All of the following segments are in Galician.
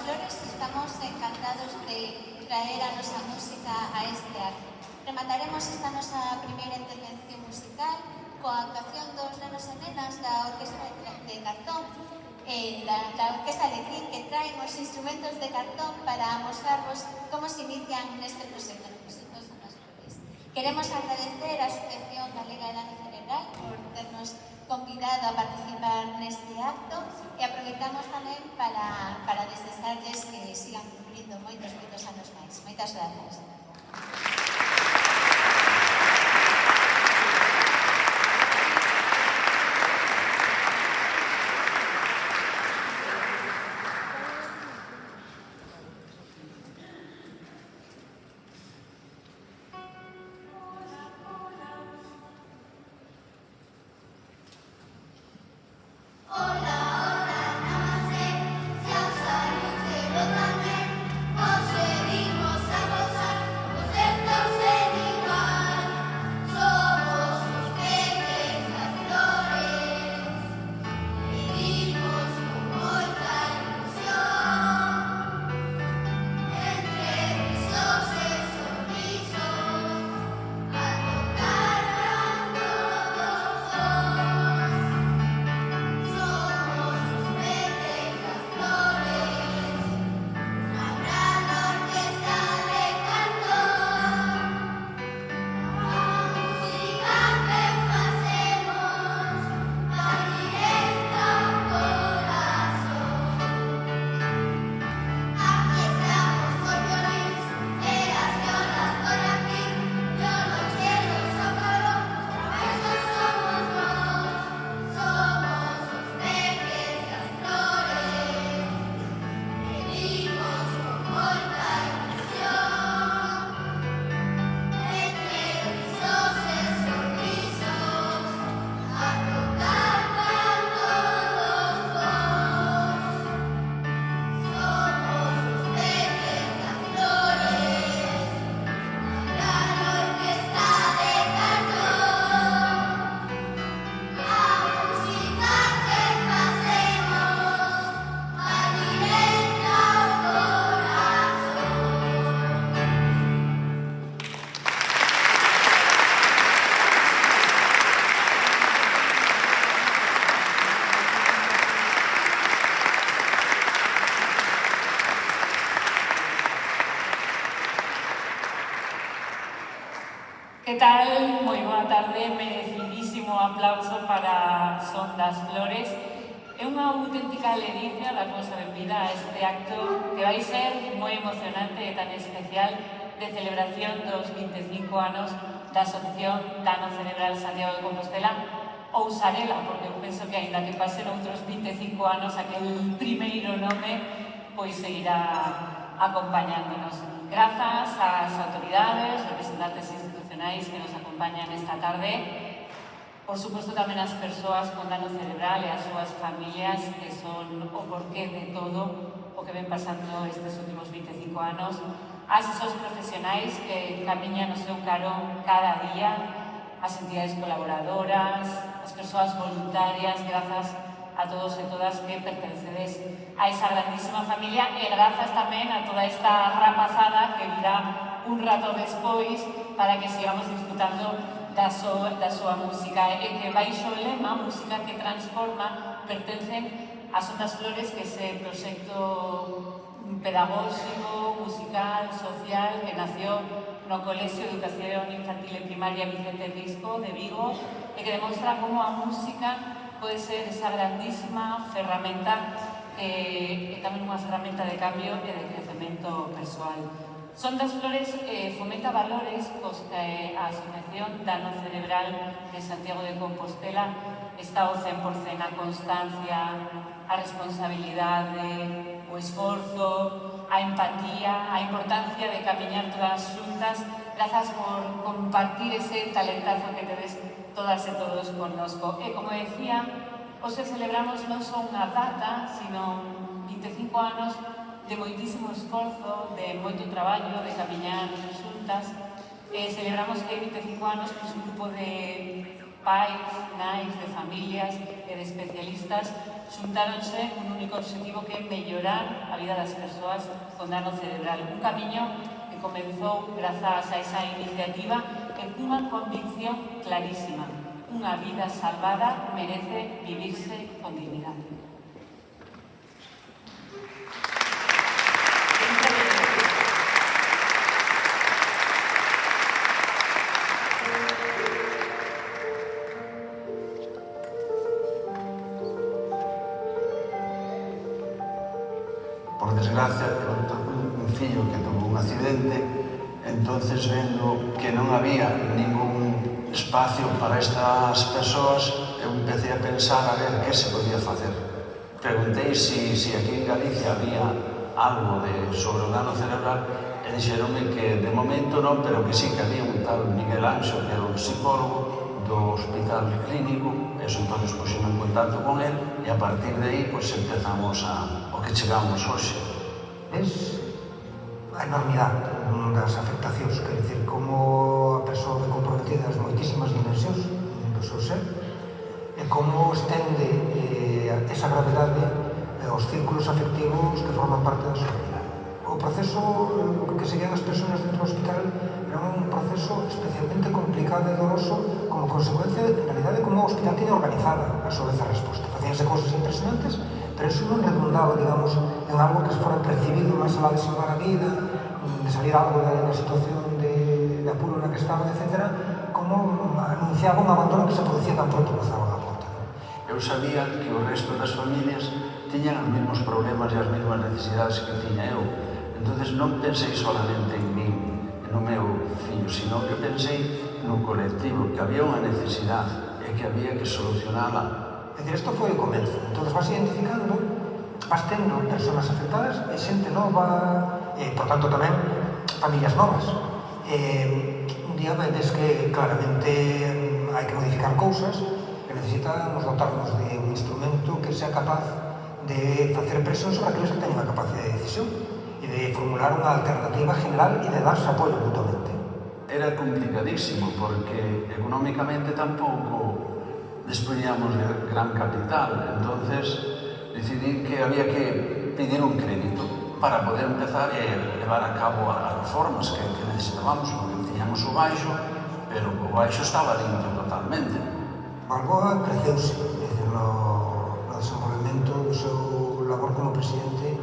Flores estamos encantados de traer a nosa música a este acto. Remataremos esta nosa primeira intervención musical coa actuación dos nenos e nenas da Orquestra de Cartón da Orquestra de Crin, que traen os instrumentos de cartón para mostrarvos como se inician neste proxecto, no proxecto Son das Flores. Queremos agradecer a Asociación Galega de Dano Cerebral por ternos convidado a participar neste acto e aproveitamos tamén para desexarlles que sigan cumprindo moitos anos máis. Moitas grazas. Que tal? Moi boa tarde, merecidísimo aplauso para Son das Flores. É unha auténtica ledicia dar nosa benvida a este acto que vai ser moi emocionante e tan especial de celebración dos 25 anos da Asociación Dano Cerebral Santiago de Compostela ou Sarela, porque eu penso que aínda que pasen outros 25 anos aquel primeiro nome pois seguirá acompañándonos. Grazas ás autoridades, representantes institucionais que nos acompañan esta tarde, por suposto tamén as persoas con dano cerebral e as súas familias, que son o porqué de todo o que ven pasando estes últimos 25 anos, as esos profesionais que camiñan o seu carón cada día, as entidades colaboradoras, as persoas voluntarias, grazas a todos e todas que pertencedes a esa grandísima familia e grazas tamén a toda esta rapazada que virá un rato despois para que sigamos disfrutando da súa música e que baixo o lema Música que Transforma pertencen a Son das Flores, que é ese proxecto pedagóxico, musical, social que nació no Colexio de Educación Infantil e Primaria Vicente Risco de Vigo e que demostra como a música pode ser esa grandísima ferramenta e tamén unha ferramenta de cambio e de crecemento persoal. Son das Flores fomenta valores cos que a Asociación Dano Cerebral de Santiago de Compostela está ao 100% a constancia, a responsabilidade, o esforzo, a empatía, a importancia de camiñar todas xuntas. Grazas por compartir ese talentazo que tedes todas e todos connosco. E como decía, hoxe celebramos non só unha data, sino 25 anos de moitísimo esforzo, de moito traballo, de camiñar xuntas. Celebramos que 25 anos pues, un grupo de Pais, nais, de familias e de especialistas xuntáronse un único objetivo que é mellorar a vida das persoas con dano cerebral. Un camiño que comenzou grazas a esa iniciativa e cunha convicción clarísima. Unha vida salvada merece vivirse con dignidade. Por desgracia, un fillo que tuvo un accidente, entonces vendo que non había ningún espacio para estas persoas, eu empecé a pensar a ver que se podía facer. Preguntei si aquí en Galicia había algo sobre o dano cerebral e dixeronme que de momento non, pero que sí que había un tal Miguel Anxo, que era un psicólogo do Hospital Clínico, e entón puxemos en contacto con él e a partir de aí empezamos ao que chegamos hoxe. Es a enormidade das afectacións, quer dizer, como a persoa ve comprometidas moitísimas dimensións do seu ser e como estende esa gravedade aos círculos afectivos que forman parte da súa vida. O proceso que seguían as persoas dentro do hospital era un proceso especialmente complicado e doloroso como consecuencia, en realidad, de como o hospital tiene organizada a súa vez a resposta. Facíanse cousas impresionantes, pero eso non redundaba, digamos, en algo que se fora percibido máis alá de salvar a vida, de salir algo da situación de apuro na que estaban, etc., como anunciaba un abandono que se producía tan pronto cruzaban a porta. Eu sabía que o resto das familias tiñan os mesmos problemas e as mesmas necesidades que tiña eu. Entonces non pensei solamente en mí, no meu fillo, sino que pensei no colectivo, que había unha necesidade e que había que solucionala. É dicir, isto foi o comenzo. Entón, vas identificando, vas tendo persoas afectadas e xente nova, e, por tanto, tamén familias novas. Un día vedes que claramente hai que modificar cousas, que necesitamos dotarnos de un instrumento que sea capaz de facer presión sobre aqueles que teñen a capacidade de decisión e de formular unha alternativa general e de darse apoio mutuamente. Era complicadísimo porque económicamente tampouco dispoñíamos de gran capital, entonces decidí que había que pedir un crédito para poder empezar a levar a cabo as reformas que necesitábamos, porque tiñamos o baixo, pero o baixo estaba limpio totalmente. Balboa creceuse no desenvolvemento do seu labor como presidente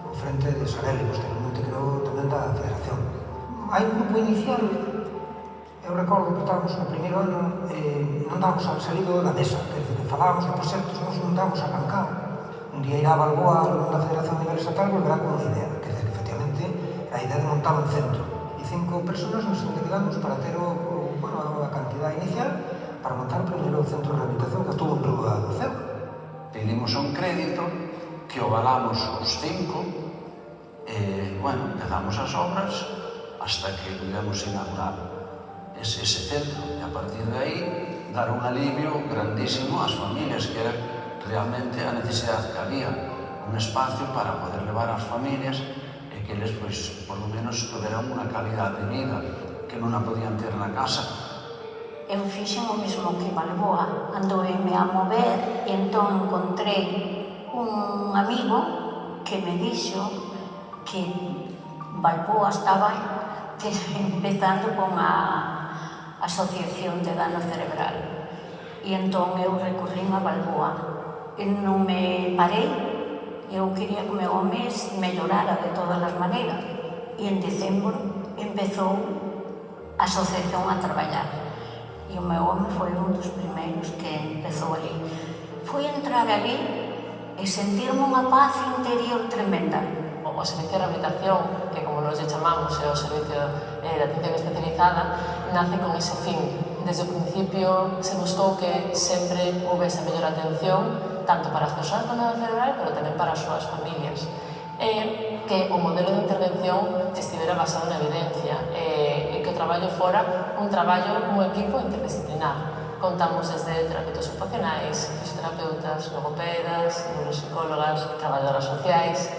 ao frente de Sarel e posteriormente creou tamén da Federación. Hai un grupo inicial, eu recordo que estábamos no primeiro ano, non dábamos al salido da mesa, que falábamos de proxectos, non dábamos a arrancar. Un día irá Balboa da Federación a nivel estatal e volverá con unha idea, que efectivamente a idea de montar un centro. E 5 personas nos endeudamos para ter a cantidad inicial para montar o primeiro centro de rehabilitación que tuvo en Rúa do Ceo. Pedimos un crédito que o valamos os 5 e, empezamos as obras hasta que pudemos inaugurar ese centro e a partir de aí dar un alivio grandísimo ás familias, que era realmente a necesidade que había, un espacio para poder levar as familias e que eles, por lo menos, tuveran unha calidad de vida que non a podían ter na casa. Eu fixen o mesmo que Balboa, andoume a mover e entón encontrei un amigo que me dixo que Balboa estaba empezando con a asociación de dano cerebral e entón eu recurrín a Balboa e non me parei, eu quería que o meu home mellorara de todas as maneiras e en decembro empezou a asociación a traballar. E o meu home foi un dos primeiros que empezou ali. Foi entrar ali e sentirme unha paz interior tremenda. O servicio de rehabilitación, que como nos chamamos é o servicio de atención especializada, nace con ese fin. Desde o principio se buscou que sempre houvese mellor atención, tanto para as persoas con dano cerebral, pero tamén para as súas familias. E que o modelo de intervención estivera basado na evidencia e que o traballo fora un traballo cun equipo interdisciplinar. Contamos desde terapeutas ocupacionais, fisioterapeutas, logopedas, neuropsicólogas, traballadoras sociais.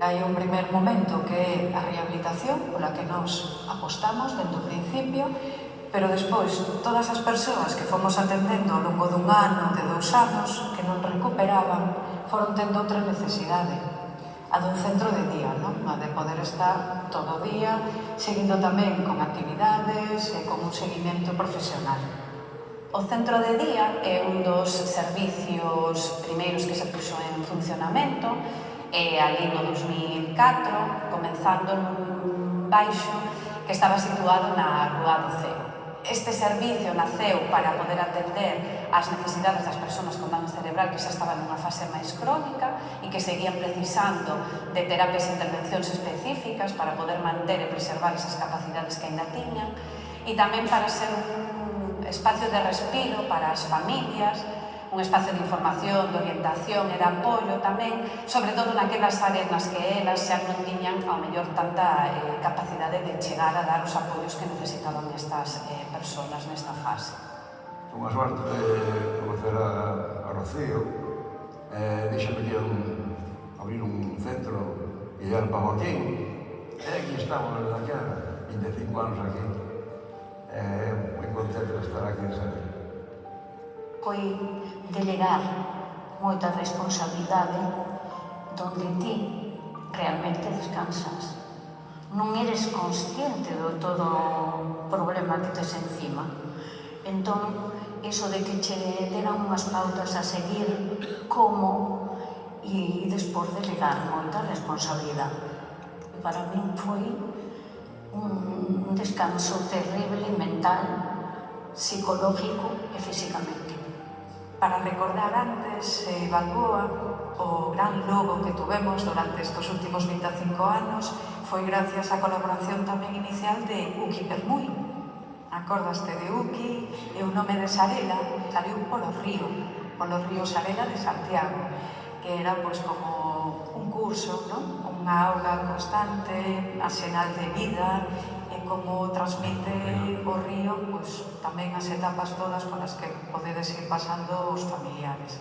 Hai un primer momento que é a rehabilitación pola que nos apostamos dentro do principio Pero despois, todas as persoas que fomos atendendo ao longo dun ano, de 2 anos, que non recuperaban, foron tendo outra necesidade, a dun centro de día, non? A de poder estar todo o día, seguindo tamén con actividades e con un seguimento profesional. O centro de día é un dos servicios primeiros que se puxo en funcionamento, e ali no 2004, comenzando nun baixo que estaba situado na Rúa do Ceo. Este servicio naceu para poder atender as necesidades das persoas con daño cerebral que xa estaban nunha fase máis crónica e que seguían precisando de terapias e intervencións específicas para poder manter e preservar esas capacidades que ainda tiñan, e tamén para ser un espacio de respiro para as familias, un espacio de información, de orientación e de apoio tamén, sobre todo naquelas áreas nas que elas xa non tiñan ao mellor tanta capacidade de chegar a dar os apoios que necesitaban estas persoas nesta fase. Unha sorte de conocer a Rocío, díxame que abrir un centro ideal para Joaquín, e aquí estamos daquela, 25 anos aquí, moi contento de estar aquí, sabe? Foi delegar moita responsabilidade donde ti realmente descansas. Non eres consciente do todo o problema que tes encima. Entón, iso de que che deran unhas pautas a seguir como e despois delegar moita responsabilidade. Para min foi un descanso terrible mental, psicológico e físicamente. Para recordar antes, Balboa, o gran logo que tuvemos durante estes últimos 25 anos foi gracias á colaboración tamén inicial de Uki Permuy. Acordaste de Uki e o nome de Sarela saliu polo río Sarela de Santiago, que era pois como un curso, non? Unha aula constante, a sinal de vida, e como transmite o río pois tamén as etapas todas polas que podedes ir pasando os familiares.